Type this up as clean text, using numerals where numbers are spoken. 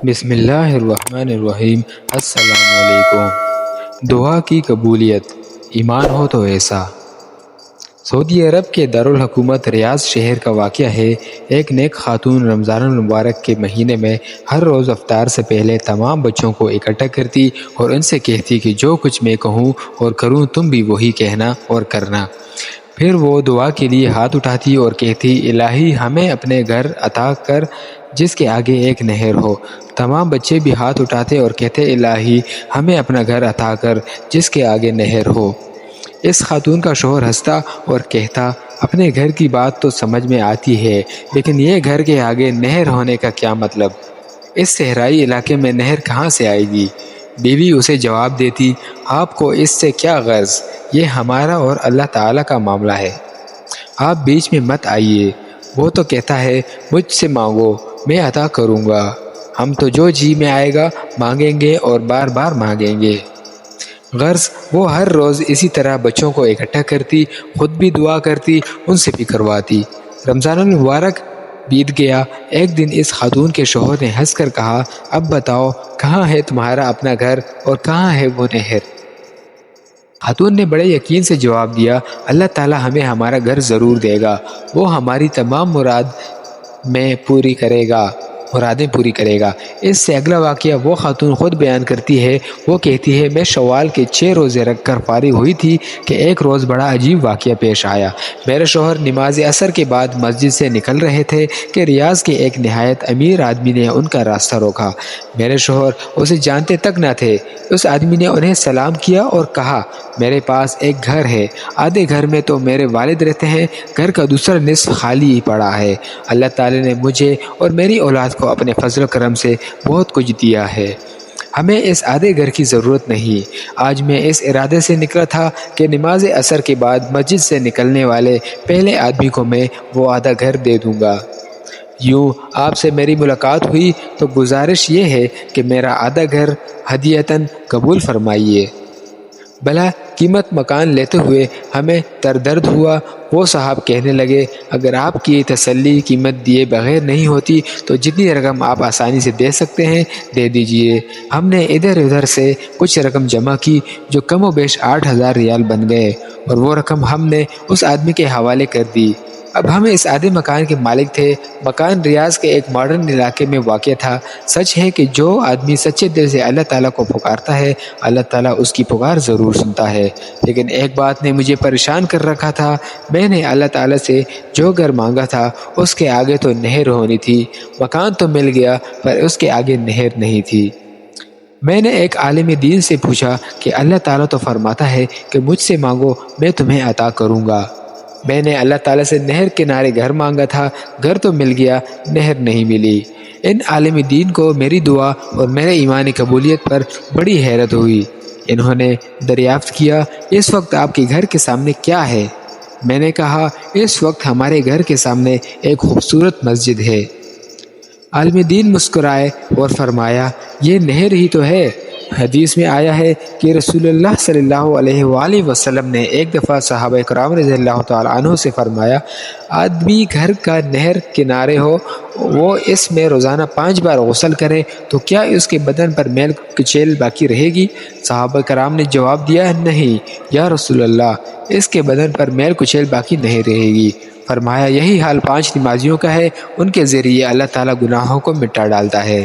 بسم اللہ الرحمن الرحیم۔ السلام علیکم۔ دعا کی قبولیت، ایمان ہو تو ایسا۔ سعودی عرب کے دارالحکومت ریاض شہر کا واقعہ ہے۔ ایک نیک خاتون رمضان المبارک کے مہینے میں ہر روز افطار سے پہلے تمام بچوں کو اکٹھا کرتی اور ان سے کہتی کہ جو کچھ میں کہوں اور کروں تم بھی وہی کہنا اور کرنا۔ پھر وہ دعا کے لیے ہاتھ اٹھاتی اور کہتی، الہی ہمیں اپنے گھر عطا کر جس کے آگے ایک نہر ہو۔ تمام بچے بھی ہاتھ اٹھاتے اور کہتے، الہی ہمیں اپنا گھر عطا کر جس کے آگے نہر ہو۔ اس خاتون کا شوہر ہنستا اور کہتا، اپنے گھر کی بات تو سمجھ میں آتی ہے، لیکن یہ گھر کے آگے نہر ہونے کا کیا مطلب؟ اس صحرائی علاقے میں نہر کہاں سے آئے گی؟ بیوی اسے جواب دیتی، آپ کو اس سے کیا غرض؟ یہ ہمارا اور اللہ تعالیٰ کا معاملہ ہے، آپ بیچ میں مت آئیے۔ وہ تو کہتا ہے، مجھ سے مانگو میں عطا کروں گا، ہم تو جو جی میں آئے گا مانگیں گے اور بار بار مانگیں گے۔ غرض وہ ہر روز اسی طرح بچوں کو اکٹھا کرتی، خود بھی دعا کرتی، ان سے بھی کرواتی۔ رمضان المبارک بیت گیا۔ ایک دن اس خاتون کے شوہر نے ہنس کر کہا، اب بتاؤ کہاں ہے تمہارا اپنا گھر اور کہاں ہے وہ نہر؟ خاتون نے بڑے یقین سے جواب دیا، اللہ تعالیٰ ہمیں ہمارا گھر ضرور دے گا، وہ ہماری تمام مرادیں پوری کرے گا۔ اس سے اگلا واقعہ وہ خاتون خود بیان کرتی ہے۔ وہ کہتی ہے، میں شوال کے 6 روزے رکھ کر فارغ ہوئی تھی کہ ایک روز بڑا عجیب واقعہ پیش آیا۔ میرے شوہر نماز عصر کے بعد مسجد سے نکل رہے تھے کہ ریاض کے ایک نہایت امیر آدمی نے ان کا راستہ روکا۔ میرے شوہر اسے جانتے تک نہ تھے۔ اس آدمی نے انہیں سلام کیا اور کہا، میرے پاس ایک گھر ہے، آدھے گھر میں تو میرے والد رہتے ہیں، گھر کا دوسرا نصف خالی ہی پڑا ہے۔ اللہ تعالی نے مجھے اور میری اولاد کو اپنے فضل و کرم سے بہت کچھ دیا ہے، ہمیں اس آدھے گھر کی ضرورت نہیں۔ آج میں اس ارادے سے نکلا تھا کہ نماز عصر کے بعد مسجد سے نکلنے والے پہلے آدمی کو میں وہ آدھا گھر دے دوں گا۔ یوں آپ سے میری ملاقات ہوئی تو گزارش یہ ہے کہ میرا آدھا گھر ہدیۃً قبول فرمائیے۔ بلا قیمت مکان لیتے ہوئے ہمیں تردرد ہوا۔ وہ صاحب کہنے لگے، اگر آپ کی تسلی قیمت دیے بغیر نہیں ہوتی تو جتنی رقم آپ آسانی سے دے سکتے ہیں دے دیجئے۔ ہم نے ادھر ادھر سے کچھ رقم جمع کی جو کم و بیش 8,000 ریال بن گئے، اور وہ رقم ہم نے اس آدمی کے حوالے کر دی۔ اب ہم اس آدھے مکان کے مالک تھے۔ مکان ریاض کے ایک ماڈرن علاقے میں واقع تھا۔ سچ ہے کہ جو آدمی سچے دل سے اللہ تعالیٰ کو پکارتا ہے، اللہ تعالیٰ اس کی پکار ضرور سنتا ہے۔ لیکن ایک بات نے مجھے پریشان کر رکھا تھا، میں نے اللہ تعالیٰ سے جو گھر مانگا تھا اس کے آگے تو نہر ہونی تھی۔ مکان تو مل گیا پر اس کے آگے نہر نہیں تھی۔ میں نے ایک عالم دین سے پوچھا کہ اللہ تعالیٰ تو فرماتا ہے کہ مجھ سے مانگو میں تمہیں عطا کروں گا۔ میں نے اللہ تعالیٰ سے نہر کنارے گھر مانگا تھا، گھر تو مل گیا، نہر نہیں ملی۔ ان عالم دین کو میری دعا اور میرے ایمان قبولیت پر بڑی حیرت ہوئی۔ انہوں نے دریافت کیا، اس وقت آپ کے گھر کے سامنے کیا ہے؟ میں نے کہا، اس وقت ہمارے گھر کے سامنے ایک خوبصورت مسجد ہے۔ عالم دین مسکرائے اور فرمایا، یہ نہر ہی تو ہے۔ حدیث میں آیا ہے کہ رسول اللہ صلی اللہ علیہ وآلہ وسلم نے ایک دفعہ صحابہ کرام رضی اللہ تعالیٰ عنہ سے فرمایا، آدمی گھر کا نہر کنارے ہو، وہ اس میں روزانہ 5 بار غسل کرے تو کیا اس کے بدن پر میل کچیل باقی رہے گی؟ صحابہ کرام نے جواب دیا، نہیں یا رسول اللہ، اس کے بدن پر میل کچیل باقی نہیں رہے گی۔ فرمایا، یہی حال 5 نمازیوں کا ہے، ان کے ذریعے اللہ تعالیٰ گناہوں کو مٹا ڈالتا ہے۔